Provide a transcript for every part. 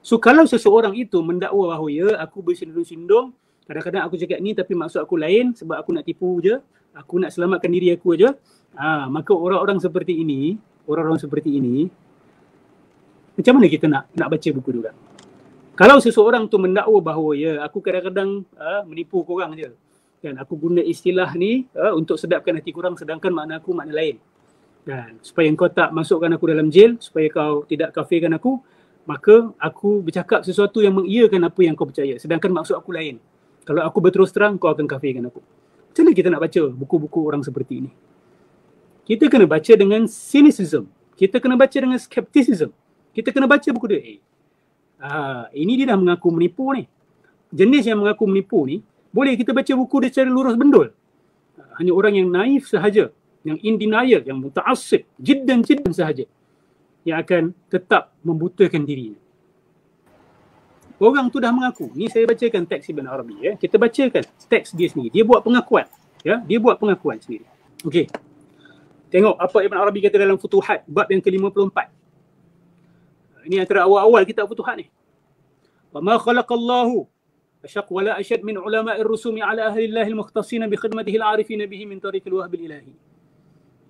So kalau seseorang itu mendakwa bahawa ya aku bersindung-sindung, kadang-kadang aku cakap ni tapi maksud aku lain sebab aku nak tipu je, aku nak selamatkan diri aku aja, maka orang-orang seperti ini macam mana kita nak baca buku dia? Kalau seseorang tu mendakwa bahawa ya aku kadang-kadang menipu korang je, kan, aku guna istilah ni untuk sedapkan hati korang sedangkan makna aku makna lain, kan, supaya kau tak masukkan aku dalam jail, supaya kau tidak kafirkan aku, maka aku bercakap sesuatu yang mengiyakan apa yang kau percaya sedangkan maksud aku lain. Kalau aku berterus terang, kau akan kafirkan aku. Macam mana kita nak baca buku-buku orang seperti ini? Kita kena baca dengan cynicism, kita kena baca dengan skepticism, kita kena baca buku dia. Ini dia dah mengaku menipu ni. Jenis yang mengaku menipu ni, boleh kita baca buku dia secara lurus bendul. Hanya orang yang naif sahaja, yang in denial, yang muta'assib, jiddan sahaja, yang akan tetap membutakan dirinya. Orang tu dah mengaku. Ni saya bacakan teks Ibn Arabi. Kita bacakan teks dia sendiri. Dia buat pengakuan. Dia buat pengakuan sendiri. Okey. Tengok apa Ibn Arabi kata dalam Futuhat, bab yang ke-54. Ini antara awal-awal kitab Futuhat ni. Wa ma khalaqallahu asyaq wala asyad min ulama'ir rusumi ala ahlillahi al-mukhtasina bi khidmatihi al-arifina bihi min tariqil wahbil ilahi.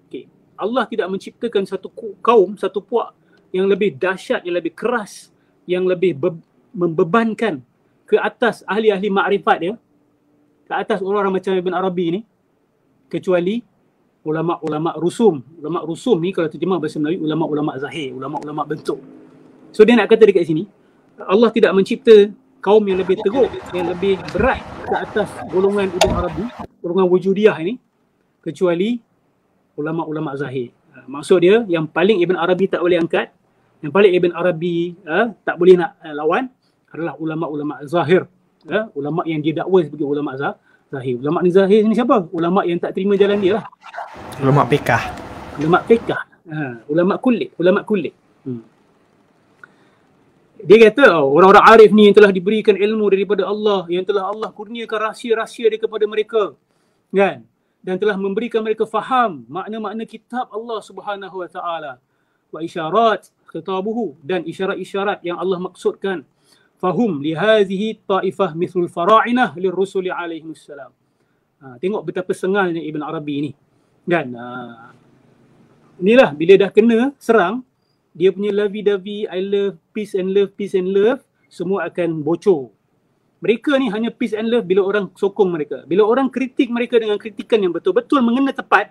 Okey. Allah tidak menciptakan satu kaum, satu puak yang lebih dahsyat, yang lebih keras, yang lebih membebankan ke atas ahli-ahli makrifat dia, ke atas orang-orang macam Ibn Arabi ni, kecuali ulama-ulama rusum. Ulama rusum ni kalau terjemah bahasa Melayu, ulama-ulama zahir, ulama-ulama bentuk. So dia nak kata dekat sini, Allah tidak mencipta kaum yang lebih teruk, yang lebih berat ke atas golongan Ibn Arabi, golongan wujudiyah ini, kecuali ulama-ulama zahir. Maksud dia, yang paling Ibn Arabi tak boleh angkat, yang paling Ibn Arabi tak boleh nak lawan adalah ulama-ulama zahir. Ulama yang didakwa sebagai ulama zahir. Ulama ni zahir ni siapa? Ulama yang tak terima jalan dia lah. Ulama fiqh. Ulama fiqh. Ulama kulit. Dia kata orang-orang arif ni yang telah diberikan ilmu daripada Allah, yang telah Allah kurniakan rahsia-rahsia dia kepada mereka, kan? Dan telah memberikan mereka faham makna-makna kitab Allah Subhanahu wa taala, wa isyarat khitabuhu, dan isyarat-isyarat yang Allah maksudkan. Fahum li hadhihi taifah mithlul fara'inah lirrusuli alaihi wassalam. Tengok betapa sengalnya Ibn Arabi ni, kan? Inilah bila dah kena serang, dia punya lovey-dovey, I love, peace and love, semua akan bocor. Mereka ni hanya peace and love bila orang sokong mereka. Bila orang kritik mereka dengan kritikan yang betul-betul mengena tepat,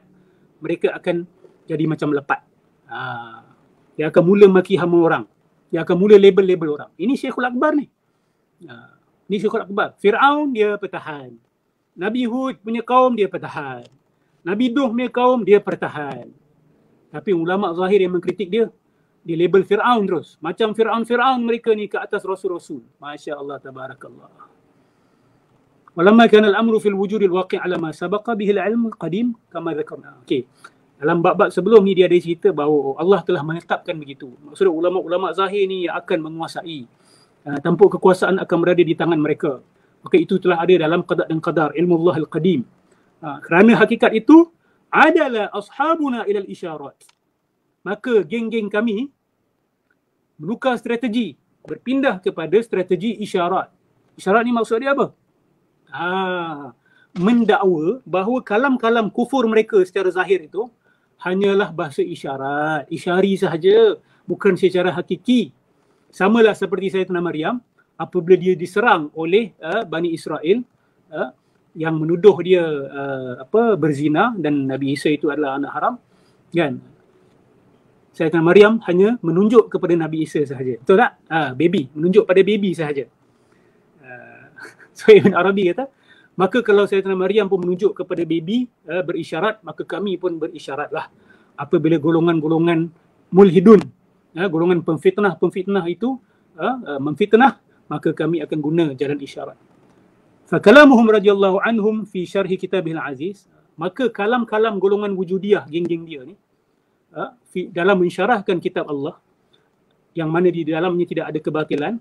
mereka akan jadi macam lepat. Dia akan mula maki hama orang. Dia akan mula label-label orang. Ini Syekhul Akbar ni. Ini Syekhul Akbar. Fir'aun dia pertahan. Nabi Hud punya kaum dia pertahan. Nabi Nuh punya kaum dia pertahan. Tapi ulama zahir yang mengkritik dia, di label Fir'aun terus. Macam Fir'aun mereka ni ke atas Rasul-Rasul. Masya Allah, tabarakallah. Walamma kana al-amru fil wujudil waqi' ala ma sabaqa bihi al-ilm qadim kama dhakarna. Okey. Dalam bab-bab sebelum ni dia ada cerita bahawa Allah telah menetapkan begitu. Maksudnya ulama-ulama zahir ni akan menguasai. Tanpa kekuasaan akan berada di tangan mereka. Maka itu telah ada dalam qada dan qadar, ilmu Allah al-qadim. Kerana hakikat itu adalah ashabuna ilal isyarat. Maka geng-geng kami menukar strategi, berpindah kepada strategi isyarat. Isyarat ni maksud dia apa? Mendakwa bahawa kalam-kalam kufur mereka secara zahir itu hanyalah bahasa isyarat, isyari sahaja, bukan secara hakiki. Samalah seperti Sayyidatina Maryam apabila dia diserang oleh Bani Israel yang menuduh dia berzina dan Nabi Isa itu adalah anak haram, kan? Sayyidatina Maryam hanya menunjuk kepada Nabi Isa sahaja. Betul tak? Baby, menunjuk pada baby sahaja. So Ibn Arabi kata, maka kalau Sayyidatina Maryam pun menunjuk kepada baby berisyarat, maka kami pun berisyaratlah. Apabila golongan-golongan mulhidun, golongan pemfitnah itu memfitnah, maka kami akan guna jalan isyarat. Fakalamuhum radhiyallahu anhum fi syarhi kitabihil aziz, maka kalam-kalam golongan wujudiyah, geng-geng dia ni, dalam mensyarahkan kitab Allah, yang mana di dalamnya tidak ada kebatilan,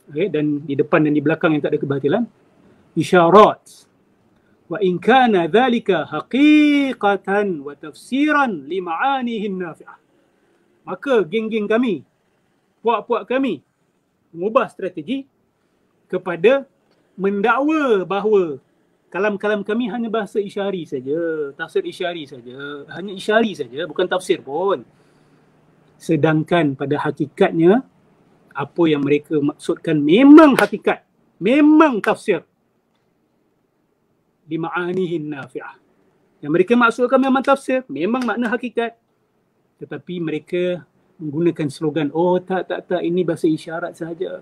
dan di depan dan di belakang yang tak ada kebatilan, isyarat. Wa in kana dhalika haqiqatan wa tafsiran li ma'anihin nafi'ah. Maka geng-geng kami, puak-puak kami, mengubah strategi kepada mendakwa bahawa kalam-kalam kami hanya bahasa isyari saja, tafsir isyari saja, hanya isyari saja, bukan tafsir pun. Sedangkan pada hakikatnya apa yang mereka maksudkan memang hakikat, memang tafsir di ma'anihin nafi'ah. Yang mereka maksudkan memang tafsir, memang makna hakikat. Tetapi mereka menggunakan slogan, oh tak, ini bahasa isyarat sahaja.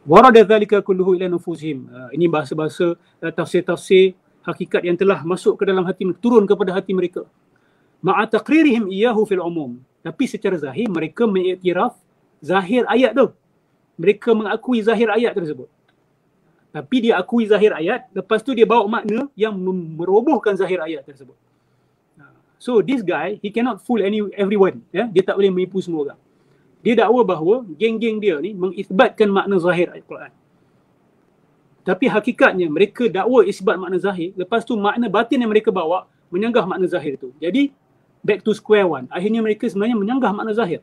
Warada dhalika kulluhu ila nufusihim. Ini bahasa-bahasa tafsir-tafsir hakikat yang telah masuk ke dalam hati, turun kepada hati mereka. Ma'a taqririhim iyahu fil umum. Tapi secara zahir mereka mengiktiraf zahir ayat tu. Mereka mengakui zahir ayat tersebut. Tapi dia akui zahir ayat, lepas tu dia bawa makna yang merobohkan zahir ayat tersebut. So this guy, he cannot fool everyone. Ya? Dia tak boleh menipu semua orang. Dia dakwa bahawa geng-geng dia ni mengisbatkan makna zahir ayat Quran. Tapi hakikatnya mereka dakwa isbat makna zahir, lepas tu makna batin yang mereka bawa menyanggah makna zahir tu. Jadi back to square one. Akhirnya mereka sebenarnya menyanggah makna zahir.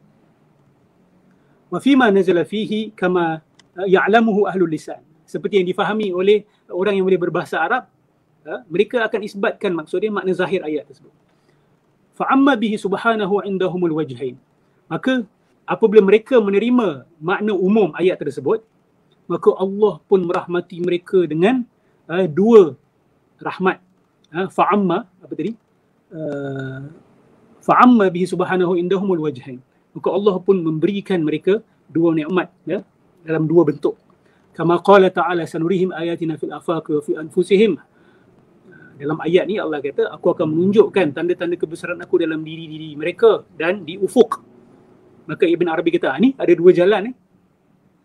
Wa fima nazala fihi kama ya'lamuhu ahlul lisan. Seperti yang difahami oleh orang yang boleh berbahasa Arab, mereka akan isbatkan maksudnya makna zahir ayat tersebut. Fa'amma bihi subhanahu indahumul wajhain. Maka apabila mereka menerima makna umum ayat tersebut, maka Allah pun merahmati mereka dengan dua rahmat. Fa'amma, apa tadi? Fa'amma bihi subhanahu indahumul wajhain. Maka Allah pun memberikan mereka dua nikmat, ya, dalam dua bentuk. Kama qala ta'ala sanurihim ayatina fil afaq wa fi anfusihim. Dalam ayat ni Allah kata, aku akan menunjukkan tanda-tanda kebesaran aku dalam diri-diri mereka dan di ufuk. Maka Ibn Arabi kata, ni ada dua jalan.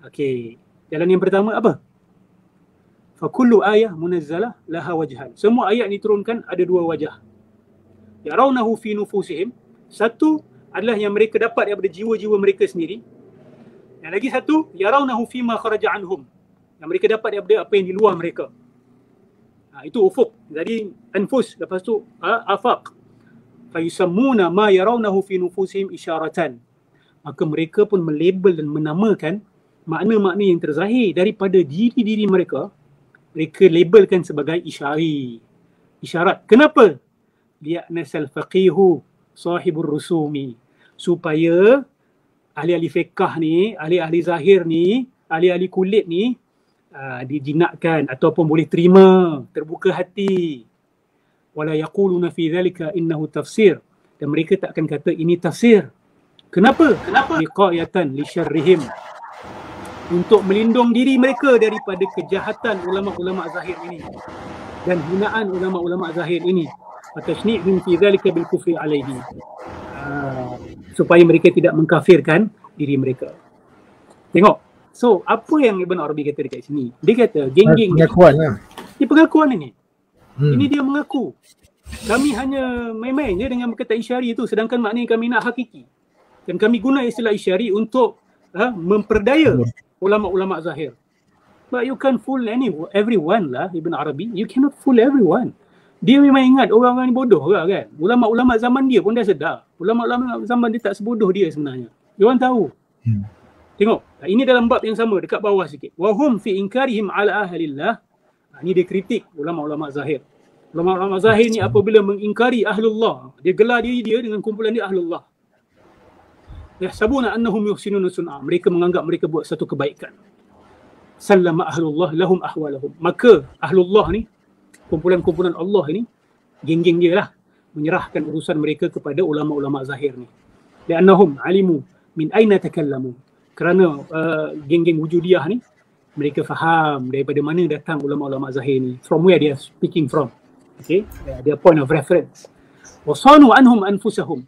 Okey. Jalan yang pertama apa? Fa kullu ayah munazzalah laha wajhan. Semua ayat diturunkan ada dua wajah. Yarawnahu fi nufusihim. Satu adalah yang mereka dapat daripada jiwa-jiwa mereka sendiri. Yang lagi satu, yarawnahu fi ma kharaja anhum. Yang mereka dapat daripada apa yang di luar mereka. Itu ufuk. Jadi anfus, lepas tu afaq. Fa yusammuna ma yarawnahu fi nufusihim isyaratan. Maka mereka pun melabel dan menamakan makna-makna yang terzahir daripada diri-diri mereka, mereka labelkan sebagai isyari, isyarat. Kenapa? Li'anasal faqihu sahibur rusumi. Supaya ahli-ahli fiqh ni, ahli-ahli zahir ni, ahli-ahli kulit ni dijinakkan ataupun boleh terima, terbuka hati. Wala yaquluna fi dhalika innahu tafsir. Dan mereka tak akan kata ini tafsir. Kenapa? Liqayatan li syarrihim. Untuk melindung diri mereka daripada kejahatan ulama-ulama zahir ini dan hinaan ulama-ulama zahir ini. Atashni'hum fi dhalika bil kufri alaihi. Supaya mereka tidak mengkafirkan diri mereka. Tengok. So, apa yang Ibn Arabi kata dekat sini? Dia kata, geng-geng pengakuan lah. Ini pengakuan ini. Ini dia mengaku. Kami hanya main-main je dengan perkataan isyari itu, sedangkan maknanya kami nak hakiki. Dan kami guna istilah isyari untuk memperdaya ulama-ulama zahir. But you can't fool everyone lah, Ibn Arabi. You cannot fool everyone. Dia memang ingat orang-orang ni bodoh ke kan? Ulama-ulama zaman dia pun dah sedar. Ulama-ulama zaman dia tak sebodoh dia sebenarnya. Dia orang tahu. Tengok, ini dalam bab yang sama, dekat bawah sikit. Wahum fi inkarihim ala ahlillah. Ini dia kritik ulama-ulama zahir. Ulama-ulama zahir ni apabila mengingkari ahlullah, dia gelar diri dia dengan kumpulan dia ahlullah. Yahsabuna annahum yuhsinuna sun'a. Mereka menganggap mereka buat satu kebaikan. Sallama ahlullah lahum ahwalahum. Maka ahlullah ni, kumpulan-kumpulan Allah ini, geng-geng dia lah, menyerahkan urusan mereka kepada ulama-ulama zahir ni. Li'annahum alimu min aina takallamu. Kerana geng-geng wujudiyah ni, mereka faham daripada mana datang ulama-ulama zahir ni. From where they are speaking from. Okay, their point of reference. Wasanu anhum anfusahum.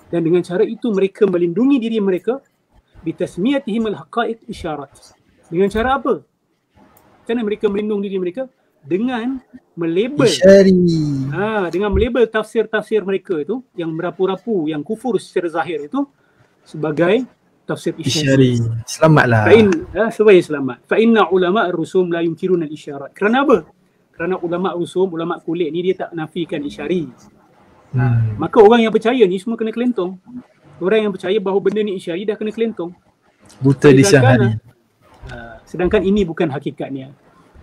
Dan dengan cara itu mereka melindungi diri mereka bitasmiyatihim al-haqaiq isyarat. Dengan cara apa? Macam mana mereka melindungi diri mereka? Dengan melabel dengan melabel tafsir-tafsir mereka itu yang merapu-rapu, yang kufur secara zahir itu sebagai tafsir isyari. Selamatlah. Supaya selamat. Fa inna ulama ar-rusum la yunkiruna al-isyarat. Kerana apa? Kerana ulama rusum, ulama kulit ni dia tak nafikan isyari. Maka orang yang percaya ni semua kena kelentong. Orang yang percaya bahawa benda ni isyari dah kena kelentong. Buta di siang hari. Sedangkan ini bukan hakikatnya.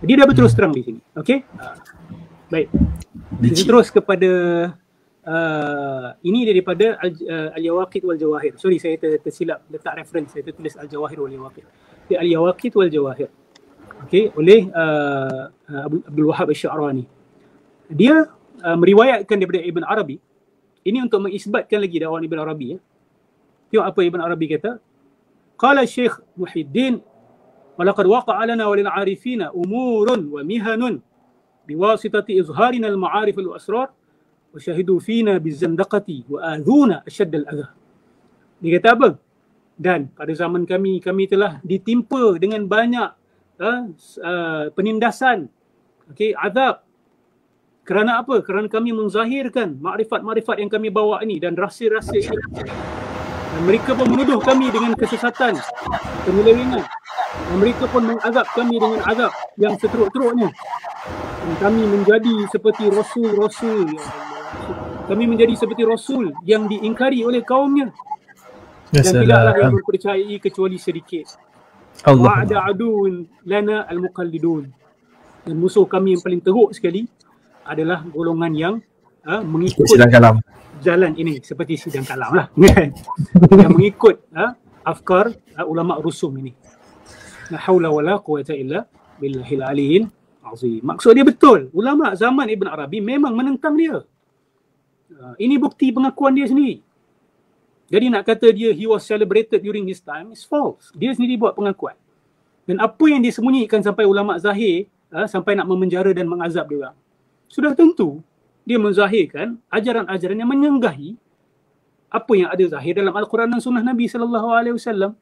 Dia dah berterus terang di sini. Okey? Baik. Kita terus kepada ini daripada Al-Yawaqit wal Jawahir. Sorry, saya tersilap letak reference. Saya tertulis Al-Jawahir wal Yawaqit. Al-Yawaqit wal Jawahir. Okey, oleh Abdul Wahhab Asy-Sya'rani. Dia meriwayatkan daripada Ibn Arabi. Ini untuk mengisbatkan lagi dakwah Ibn Arabi ya. Tengok apa Ibn Arabi kata. Qala Syekh Muhyiddin wa laqad waqa'a lana wa lil 'arifina umurun wa mihanun biwasitati izharina al-ma'arif wal-asrar wa syahidu fina bizandaqati wa adhuna ashadd al-adha. Dia kata apa? Dan pada zaman kami telah ditimpa dengan banyak penindasan, okey, azab. Kerana apa? Kerana kami menzahirkan makrifat-makrifat yang kami bawa ini dan rahsia-rahsia ini. Dan mereka pun menuduh kami dengan kesesatan, penyelewengan. Dan mereka pun mengazab kami dengan azab yang seteruk-teruknya. Dan kami menjadi seperti rasul-rasul. Kami menjadi seperti rasul yang diingkari oleh kaumnya. Dan tidaklah yang mempercayai kecuali sedikit. Wa'ada aduun lana al-muqallidun. Dan musuh kami yang paling teruk sekali adalah golongan yang mengikut jalan ini, seperti sidang kalam lah. Yang mengikut afkar ulama rusum ini. La haula wala quwata illa billahil aliyil azim. Maksud dia betul. Ulama zaman Ibn Arabi memang menentang dia. Ini bukti pengakuan dia sendiri. Jadi nak kata dia he was celebrated during his time is false. Dia sendiri buat pengakuan. Dan apa yang dia sembunyikan sampai ulama zahir sampai nak memenjara dan mengazab dia orang. Sudah tentu dia menzahirkan ajaran-ajaran yang menyanggahi apa yang ada zahir dalam Al-Quran dan Sunnah Nabi SAW.